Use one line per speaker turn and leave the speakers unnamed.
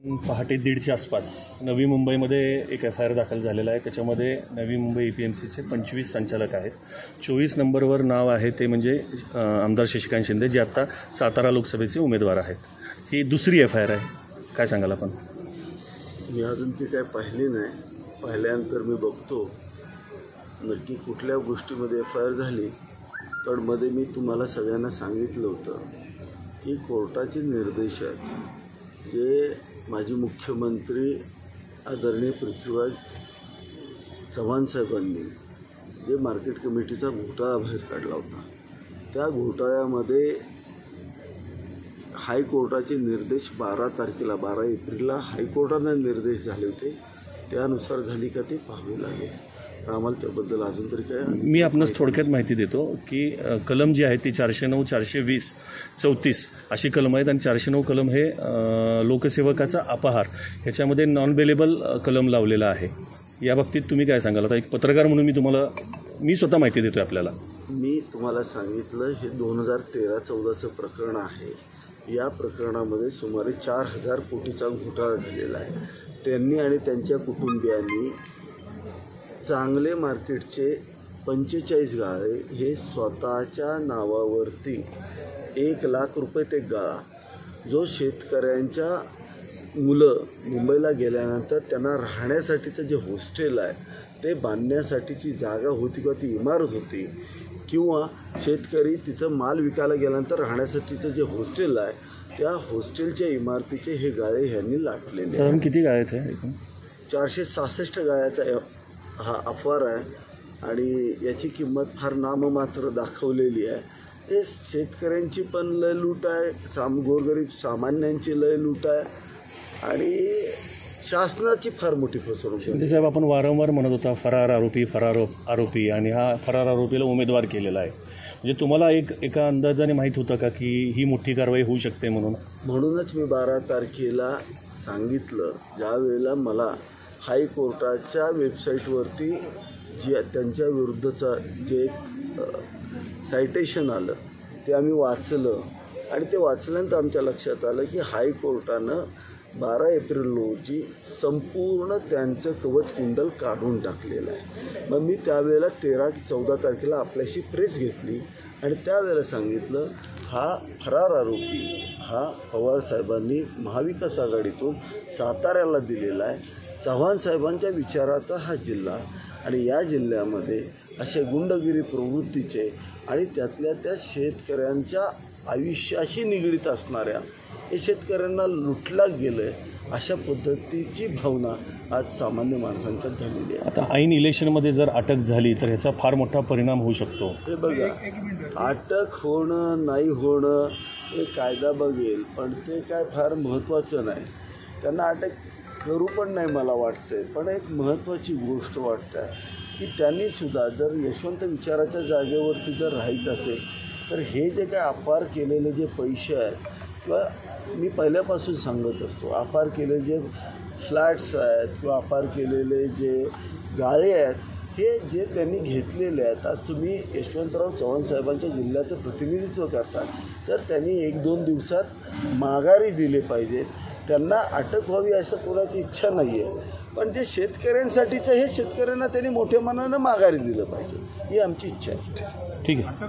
पहाटे 1:30च्या आसपास नवी मुंबईमध्ये एक FIR दाखल झालेला आहे। त्याच्यामध्ये नवी मुंबई EPMCचे 25 संचालक आहेत। 24 नंबरवर नाव आहे ते म्हणजे आमदार शशिकांत शिंदे जे आता सातारा लोकसभेचे उमेदवार आहेत। ही दुसरी FIR आहे, काय सांगाल आपण?
मी अजून ती काय पाहिली नाही, पाहिल्यानंतर मी बघतो नक्की कुठल्या गोष्टीमध्ये FIR झाली। पण मध्ये मी तुम्हाला सगळ्यांना सांगितलं होतं की कोर्टाचे निर्देश आहेत जे माजी मुख्यमंत्री आदरणीय पृथ्वीराज चव्हाण साहेबांनी जे मार्केट कमिटीचा घोटाळा बाहेर काढला होता, त्या घोटाळ्यामध्ये हायकोर्टाचे निर्देश 12 एप्रिलला हायकोर्टाने निर्देश झाले होते, त्यानुसार झाली का ते पाहावे लागेल। आम्हाला त्याबद्दल अजून तरी काय
मी आपणास थोडक्यात माहिती देतो की कलम जी आहे ती 409, 420, 34 अशी कलम आहेत आणि 409 कलम हे लोकसेवकाचा अपहार ह्याच्यामध्ये नॉन बेलेबल कलम लावलेला आहे। या बाबतीत तुम्ही काय सांगाल? आता एक पत्रकार म्हणून मी स्वतः माहिती देतोय आपल्याला।
मी तुम्हाला सांगितलं हे 2013-14चं प्रकरण आहे। या प्रकरणामध्ये सुमारे 4000 कोटीचा घोटाळा झालेला आहे। त्यांनी आणि त्यांच्या कुटुंबियांनी चांगले मार्केटचे 45 गाळे हे स्वतःच्या नावावरती 1 लाख रुपये ते गाळा, जो शेतकऱ्यांच्या मुलं मुंबईला गेल्यानंतर त्यांना राहण्यासाठीचं जे हॉस्टेल आहे ते बांधण्यासाठीची जागा होती किंवा ती इमारत होती, किंवा शेतकरी तिथं माल विकायला गेल्यानंतर राहण्यासाठीचं जे हॉस्टेल आहे त्या हॉस्टेलच्या इमारतीचे हे गाळे ह्यांनी लाटलेले।
सर किती गाळे आहेत?
466 गाळ्याचा हा अफवार आहे आणि याची किंमत फार नाममात्र दाखवलेली आहे। हे शेतकऱ्यांची पण लय लूट आहे, गोरगरीब सामान्यांची लय लूट आहे आणि शासनाची फार मोठी फसवणूक।
शिंदे साहेब, आपण वारंवार म्हणत होता फरार आरोपी आणि हा फरार आरोपीला उमेदवार केलेला आहे, म्हणजे तुम्हाला एका अंदाजाने माहीत होतं का की ही मोठी कारवाई होऊ शकते म्हणूनच
मी 12 तारखेला सांगितलं, ज्या वेळेला मला हायकोर्टाच्या वेबसाईटवरती त्यांच्या विरुद्धचं जे सायटेशन आलं ते आम्ही वाचलं आणि ते वाचल्यानंतर आमच्या लक्षात आलं की हायकोर्टानं 12 एप्रिल रोजी संपूर्ण त्यांचं कवच कुंडल काढून टाकलेलं आहे। मग मी त्यावेळेला 13-14 तारखेला आपल्याशी प्रेस घेतली आणि त्यावेळेला सांगितलं हा फरार आरोपी हा पवारसाहेबांनी महाविकास आघाडीतून साताऱ्याला दिलेला आहे। चव्हाण साहेबांच्या विचाराचा हा जिल्हा आणि या जिल्ह्यामध्ये असे गुंडगिरी प्रवृत्तीचे आणि त्यातल्या त्या शेतकऱ्यांच्या आयुष्याशी निगडीत असणाऱ्या हे शेतकऱ्यांना लुटला गेलं आहे अशा पद्धतीची भावना आज सामान्य माणसांच्यात झालेली आहे।
आता ऐन इलेक्शनमध्ये जर अटक झाली तर ह्याचा फार मोठा परिणाम होऊ शकतो।
हे बघा, अटक होणं नाही होणं हे कायदा बघेल, पण ते काय फार महत्त्वाचं नाही। त्यांना अटक करू पण नाही मला वाटते, पण एक महत्त्वाची गोष्ट वाटते की त्यांनीसुद्धा जर यशवंत विचाराच्या जागेवरती जर राहायचं असेल तर हे जे काय अपार केलेले जे पैसे आहेत, किंवा मी पहिल्यापासून सांगत असतो अपार केलेले जे फ्लॅट्स आहेत किंवा अपार केलेले जे गाळे आहेत, हे जे त्यांनी घेतलेले आहेत, आज तुम्ही यशवंतराव चव्हाण साहेबांच्या जिल्ह्याचं प्रतिनिधित्व करता तर त्यांनी 1-2 दिवसात माघारी दिले पाहिजे। त्यांना अटक व्हावी असं कोणाची इच्छा नाही आहे, पण जे शेतकऱ्यांसाठीचं हे शेतकऱ्यांना त्यांनी मोठ्या मनानं माघारी दिलं पाहिजे ही आमची इच्छा आहे।
ठीक आहे।